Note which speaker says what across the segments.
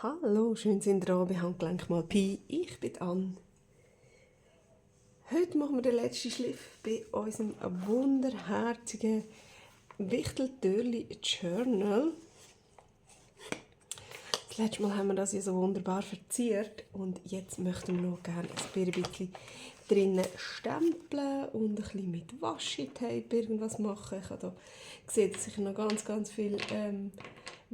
Speaker 1: Hallo, schön sind ihr bei Handgelenk mal Pi. Ich bin Anne. Heute machen wir den letzten Schliff bei unserem wunderherzigen Wichteltürli Journal. Das letzte Mal haben wir das ja so wunderbar verziert und jetzt möchten wir noch gerne ein bisschen drinnen stempeln und ein bisschen mit Washi-Tape irgendwas machen. Ich habe hier gesehen, dass ich noch ganz viel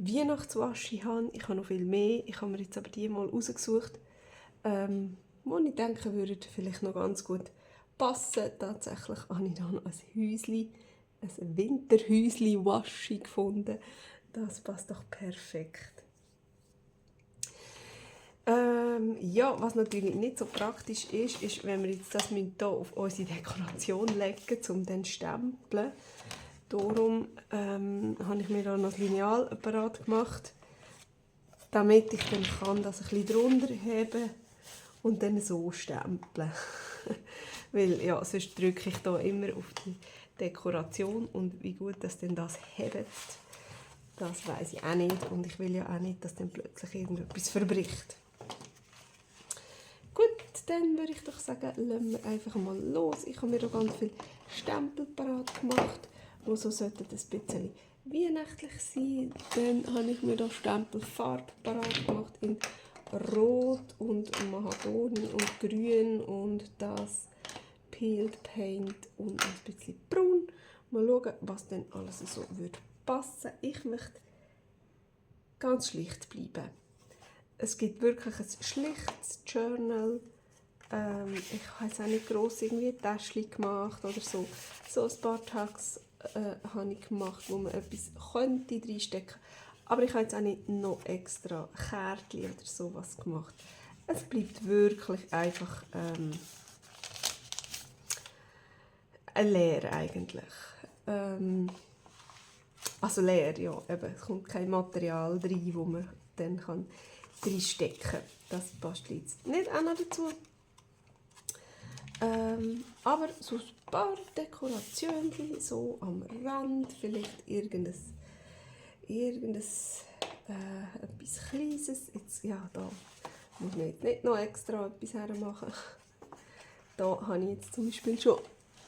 Speaker 1: Weihnachtswaschi habe. Ich habe noch viel mehr. Ich habe mir jetzt aber die mal rausgesucht, wo ich denke, würden vielleicht noch ganz gut passen. Tatsächlich habe ich dann ein Häuschen, ein Winterhäuschen-Waschi gefunden. Das passt doch perfekt. Ja, was natürlich nicht so praktisch ist, ist, wenn wir jetzt das hier auf unsere Dekoration legen, um dann zu stempeln. Darum habe ich mir da noch das Lineal parat gemacht, damit ich dann kann das ein bisschen drunter heben und dann so stempeln. Weil ja, sonst drücke ich da immer auf die Dekoration und wie gut das denn das hebt, das weiß ich auch nicht und ich will ja auch nicht, dass dann plötzlich irgendetwas verbricht. Gut, dann würde ich doch sagen, lassen wir einfach mal los. Ich habe mir da ganz viele Stempel parat gemacht, die so sollten ein bisschen weihnachtlich sein. Dann habe ich mir da Stempelfarbe parat gemacht in Rot und Mahagoni und Grün und das Peeled Paint und ein bisschen Braun. Mal schauen, was denn alles so würde passen. Ich möchte ganz schlicht bleiben. Es gibt wirklich ein schlichtes Journal. Ich habe jetzt auch nicht gross irgendwie Täschchen gemacht oder so. So ein paar Tags habe ich gemacht, wo man etwas könnte reinstecken. Aber ich habe jetzt auch nicht noch extra Kärtchen oder sowas gemacht. Es bleibt wirklich einfach leer eigentlich. Also leer, ja. Eben, es kommt kein Material rein, wo man dann reinstecken kann. Das passt jetzt nicht auch noch dazu. Aber so ein paar Dekorationen so am Rand, vielleicht irgendetwas etwas Kleines. Jetzt, ja, da muss man jetzt nicht noch extra etwas hermachen. Da habe ich jetzt zum Beispiel schon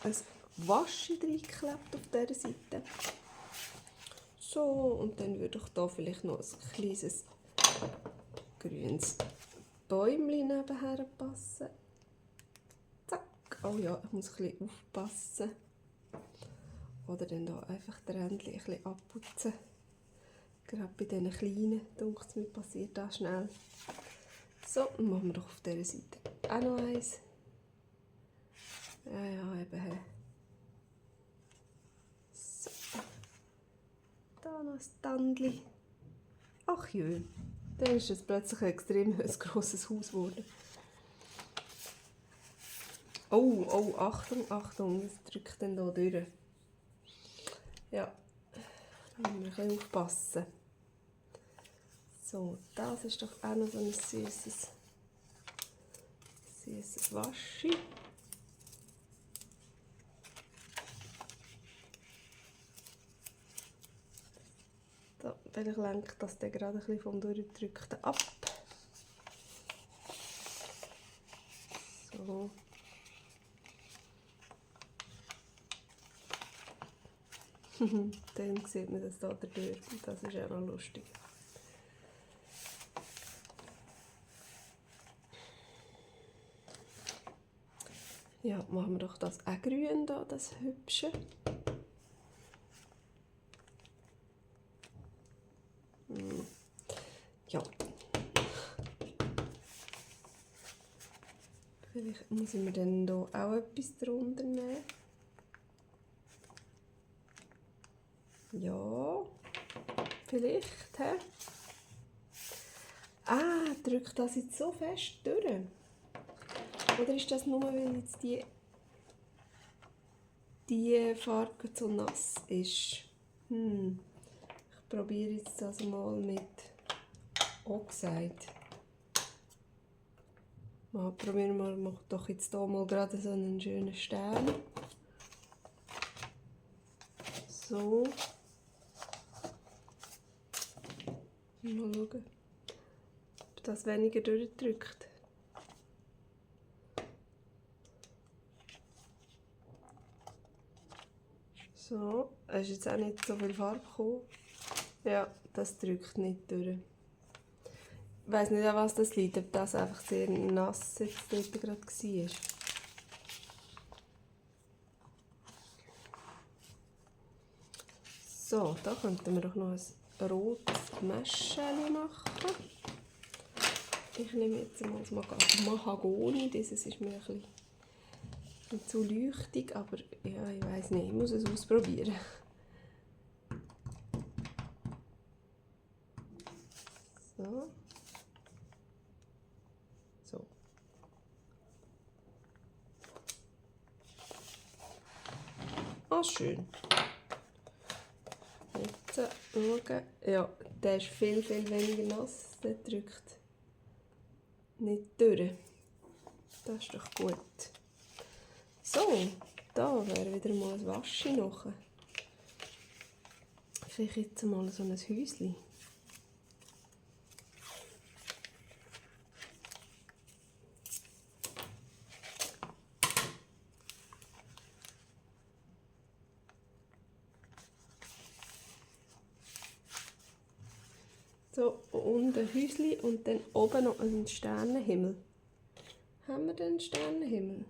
Speaker 1: ein Waschi reingeklebt auf dieser Seite. So, und dann würde ich da vielleicht noch ein kleines grünes Bäumchen nebenher passen. Zack. Oh ja, ich muss ein bisschen aufpassen. Oder dann da einfach die Rändchen ein bisschen abputzen. Gerade bei diesen kleinen, denke ich, mir passiert das schnell. So, dann machen wir doch auf dieser Seite auch noch eins. Ja, eben. So. Da noch ein Tandli. Ach jö, dann ist es plötzlich ein extrem grosses Haus geworden. Oh, Achtung, das drückt dann hier durch. Ja, da müssen wir ein bisschen aufpassen. So, das ist doch auch noch so ein süßes Waschi. Da, vielleicht lenkt das dann gerade ein bisschen vom Durchdrückten ab. So. Dann sieht man das da durch. Das ist auch noch lustig. Ja, machen wir doch das auch grün da, das hübsche. Ja. Vielleicht muss ich mir dann hier auch etwas drunter nehmen. Ja, vielleicht. He? Drückt das jetzt so fest durch? Oder ist das nur, weil jetzt die Farbe so nass ist? Ich probiere jetzt das mal mit Oxide. Probieren wir mal doch jetzt hier mal gerade so einen schönen Stern. So. Mal schauen. das weniger durchdrückt. So, es ist jetzt auch nicht so viel Farbe gekommen. Ja, das drückt nicht durch. Ich weiss nicht, an was das liegt, ob das einfach sehr nass jetzt dort gerade war. So, da könnten wir doch noch ein rotes Mäschchen machen. Ich nehme jetzt mal das Mahagoni. Dieses ist mir ein bisschen zu leuchtig, aber ja, ich weiss nicht, ich muss es ausprobieren. So. So. Ah, schön. Jetzt schauen. Ja, der ist viel weniger nass. Der drückt nicht durch. Das ist doch gut. So, da wäre wieder mal ein Waschi noch. Vielleicht jetzt mal so ein Häuschen. So, unten ein Häuschen und dann oben noch einen Sternenhimmel. Haben wir den Sternenhimmel?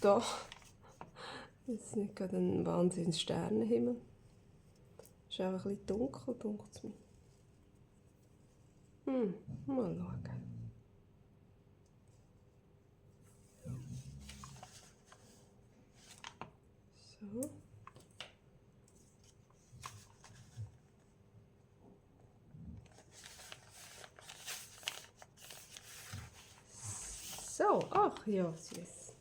Speaker 1: Da. Das ist nicht gerade ein wahnsinniger Sternenhimmel. Ist auch ein bisschen dunkel, dunkel zu mir. Mal schauen. So. So, ach ja, süß.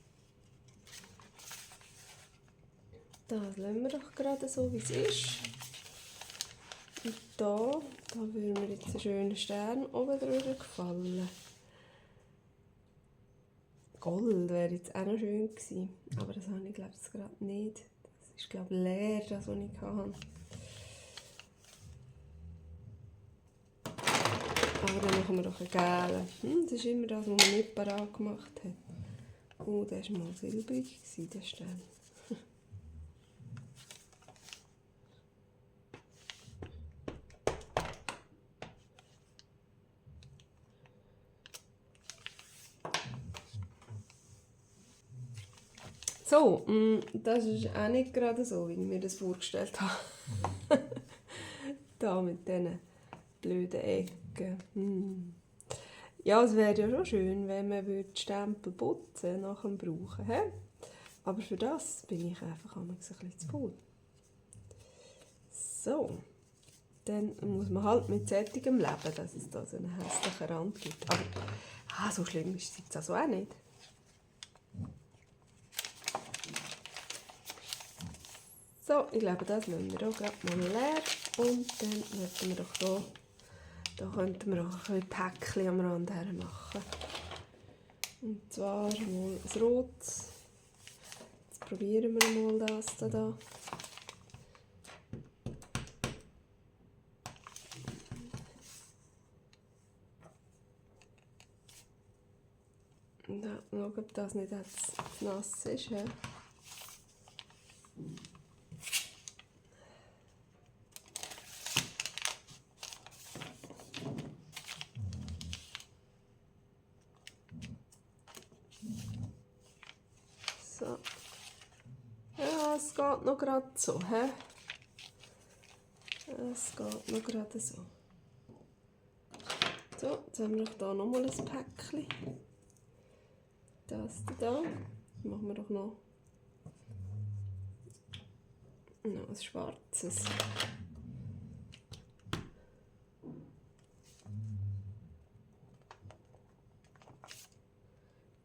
Speaker 1: Das lassen wir doch gerade so, wie es ist. Und da würden mir jetzt einen schönen Stern oben drüber gefallen. Gold wäre jetzt auch noch schön gewesen, aber das habe ich glaube ich gerade nicht. Das ist glaube ich leer, das was ich hatte. Aber dann machen wir doch einen gelben. Das ist immer das, was man nicht parat gemacht hat. Oh, der war mal silbrig, der Stern. So, das ist auch nicht gerade so, wie ich mir das vorgestellt habe. Da mit diesen blöden Ecken. Ja, es wäre ja schon schön, wenn man die Stempel putzen nach dem Brauchen. He? Aber für das bin ich einfach ein bisschen zu faul. So, dann muss man halt mit sättigem leben, dass es da so einen hässlichen Rand gibt. Aber so schlimm ist es jetzt also auch nicht. So, ich glaube, das lassen wir auch gerade mal leer. Und dann werden wir doch da könnten wir auch ein Päckchen am Rand her machen. Und zwar mal ein rotes. Jetzt probieren wir mal das da. Und schauen, ob das nicht jetzt nass ist. He? So. Ja, es geht noch gerade so. He? Es geht noch gerade so. So, jetzt haben wir doch hier nochmal ein Päckchen. Das da. Machen wir doch noch ein schwarzes.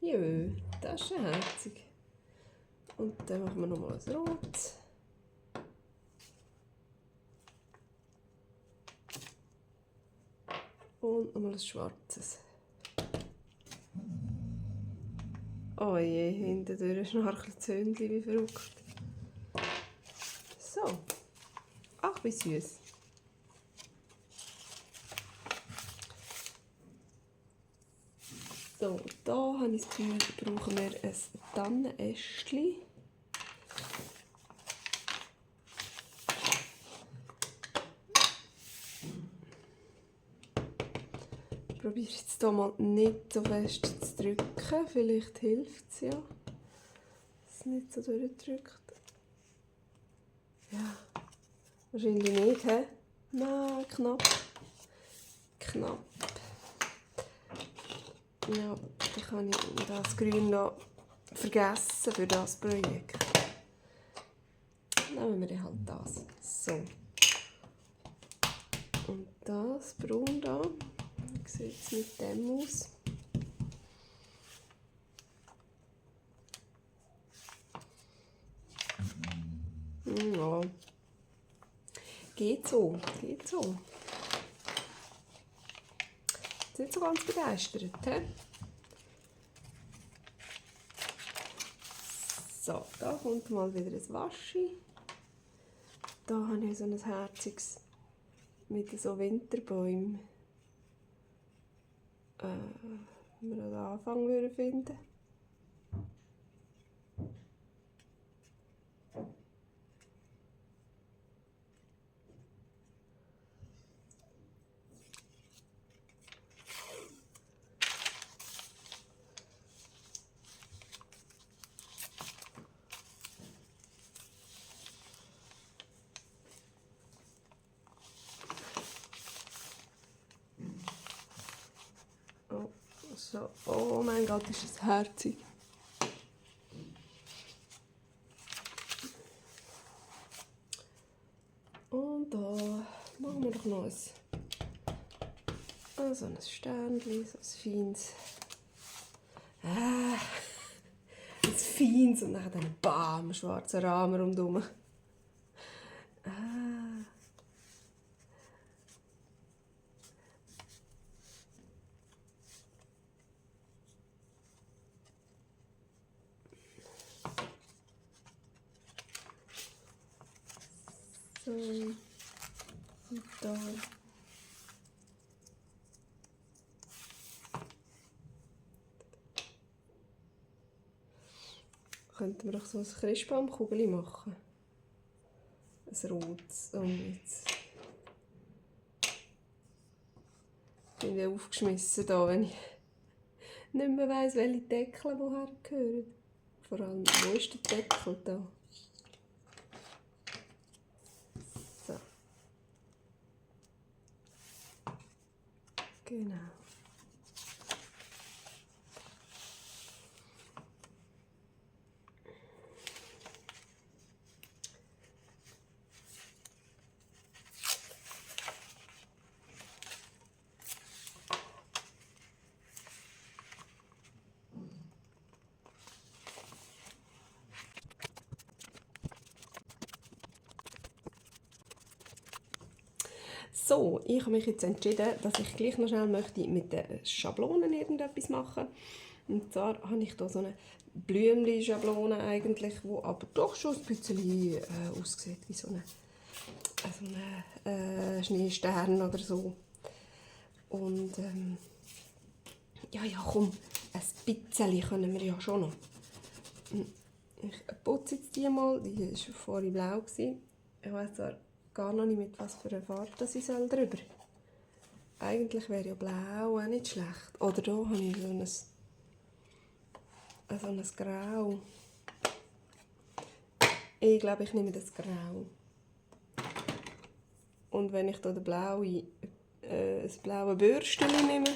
Speaker 1: Jö, das ist ja herzig. Und dann machen wir nochmal ein rotes. Und nochmal ein schwarzes. Oh je, hinten schnarchelt das Hündchen wie verrückt. So. Ach, wie süß. So, da habe ich das Gefühl, brauchen wir ein Tannenästchen. Ich probiere jetzt hier mal nicht so fest zu drücken. Vielleicht hilft es ja, dass es nicht so durchdrückt. Ja, wahrscheinlich nicht, hä? Nein, knapp. Knapp. Ja, dann kann ich das Grün noch vergessen für das Projekt. Nehmen wir dann halt das. So. Und das Braun da. Wie sieht es mit dem aus? Ja. Geht so, geht so. Nicht so ganz begeistert, he? So, da kommt mal wieder ein Waschi. Da habe ich so ein herziges mit so Winterbäumen. Wenn wir den Anfang finden. Oh, so. Oh mein Gott, ist das herzig. Und da machen wir doch noch so ein Sternchen, so ein feines. Ein feines und dann ein Bam, schwarzer Rahmen rundherum. So. Und da. Könnten wir doch so ein Christbaumkugel machen. Ein rotes. Oh, jetzt bin ich aufgeschmissen da, wenn ich nicht mehr weiss, welche Deckel woher gehören. Vor allem, wo ist der Deckel da? So. Genau. So, ich habe mich jetzt entschieden, dass ich gleich noch schnell möchte mit den Schablonen irgendetwas machen. Und zwar habe ich hier so eine Blümchen-Schablone eigentlich, die aber doch schon ein bisschen aussieht wie so eine Schneestern oder so. Und ja, komm, ein bisschen können wir ja schon noch. Ich putze jetzt die mal, die war vorhin blau. Ich weiss zwar gar noch nicht, mit was für einer Farbe das ich drüber soll. Eigentlich wäre ja blau auch nicht schlecht. Oder hier habe ich so ein Grau. Ich glaube, ich nehme das Grau. Und wenn ich hier das blaue Bürstchen nehme,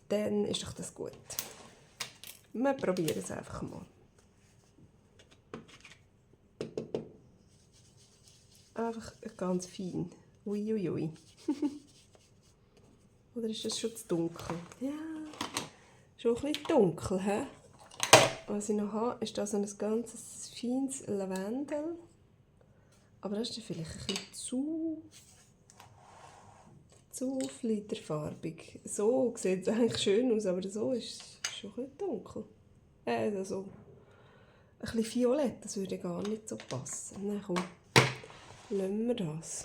Speaker 1: dann ist doch das gut. Wir probieren es einfach mal. Einfach ganz fein. Uiuiui. Oder ist das schon zu dunkel? Ja, schon ein bisschen dunkel. He? Was ich noch habe, ist das ein ganz feines Lavendel. Aber das ist vielleicht ein bisschen zu fliederfarbig. So sieht es eigentlich schön aus, aber so ist es schon ein bisschen dunkel. Also ein bisschen violett, das würde gar nicht so passen. Nein, komm, lassen wir das.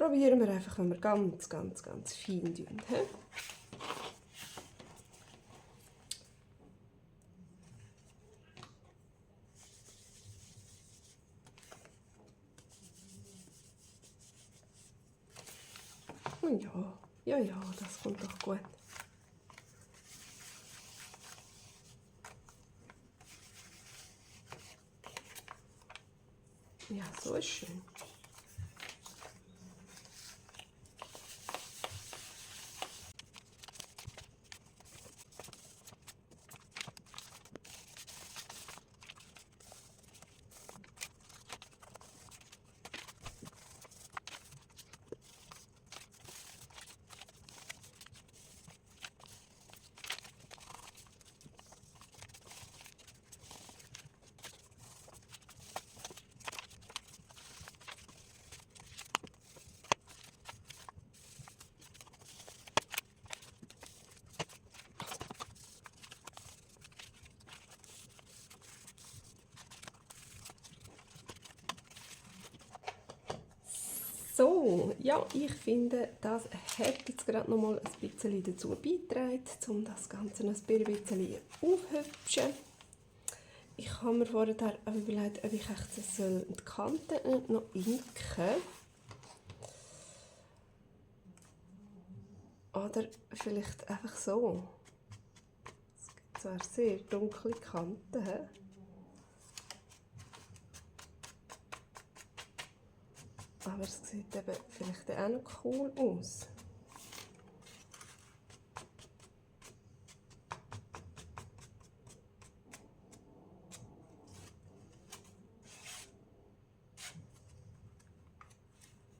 Speaker 1: probieren wir einfach, wenn wir ganz fein tun. Und ja, das kommt doch gut. Ja, so ist schön. So, ja, ich finde, das hat jetzt gerade noch mal ein bisschen dazu beigetragen, um das Ganze noch ein bisschen aufzuhübschen. Ich habe mir vorher überlegt, ob ich die Kanten noch inken oder vielleicht einfach so. Es gibt zwar sehr dunkle Kanten. Aber es sieht eben vielleicht auch noch cool aus.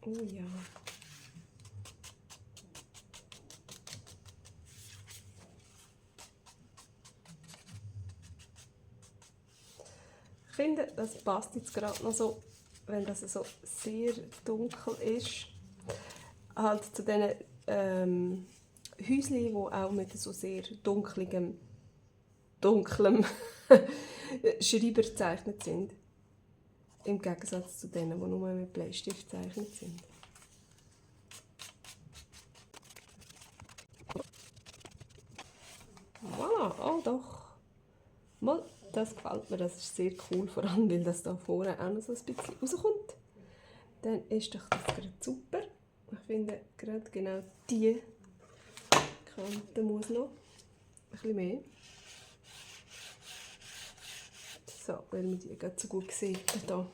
Speaker 1: Oh ja. Ich finde, das passt jetzt gerade noch so, wenn das so sehr dunkel ist, halt zu diesen Häuschen, die auch mit so sehr dunklem Schreiber gezeichnet sind. Im Gegensatz zu denen, die nur mit Bleistift gezeichnet sind. Voilà, oh doch. Mal, das gefällt mir, das ist sehr cool, vor allem weil das da vorne auch noch so ein bisschen rauskommt. Dann ist doch das gerade super. Ich finde gerade genau diese Kante muss noch ein bisschen mehr. So, weil man die gerade so gut sieht hier.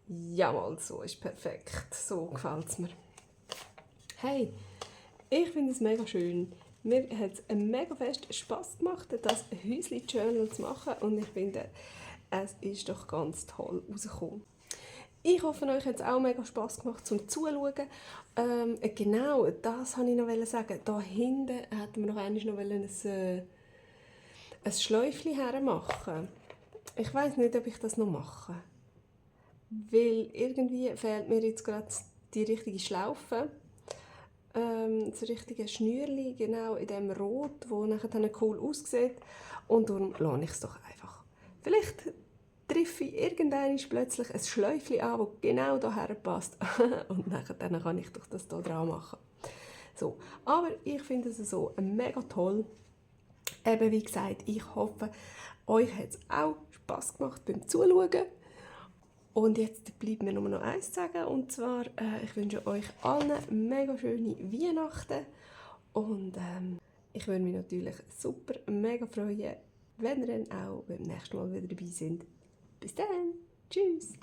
Speaker 1: Jawohl, so ist perfekt. So gefällt es mir. Hey, ich finde es mega schön. Mir hat es mega fest Spass gemacht, das Häusli-Journal zu machen und ich finde, es ist doch ganz toll rausgekommen. Ich hoffe, euch hat es auch mega Spass gemacht zum Zuschauen. Genau, das wollte ich noch sagen. Da hinten hätten wir noch ein Schläufchen hermachen. Ich weiß nicht, ob ich das noch mache. Weil irgendwie fehlt mir jetzt gerade die richtige Schlaufe. Das richtige Schnürli, genau in dem Rot, das nachher dann cool aussieht. Und darum lasse ich es doch einfach. Vielleicht treffe ich irgendwann plötzlich ein Schläufchen an, das genau hierher passt. Und nachher dann kann ich doch das hier dran machen. So. Aber ich finde es so mega toll. Eben wie gesagt, ich hoffe, euch hat es auch Spass gemacht beim Zuschauen. Und jetzt bleibt mir nur noch eins zu sagen, und zwar, ich wünsche euch allen mega schöne Weihnachten und ich würde mich natürlich super mega freuen, wenn ihr dann auch beim nächsten Mal wieder dabei seid. Bis dann, tschüss!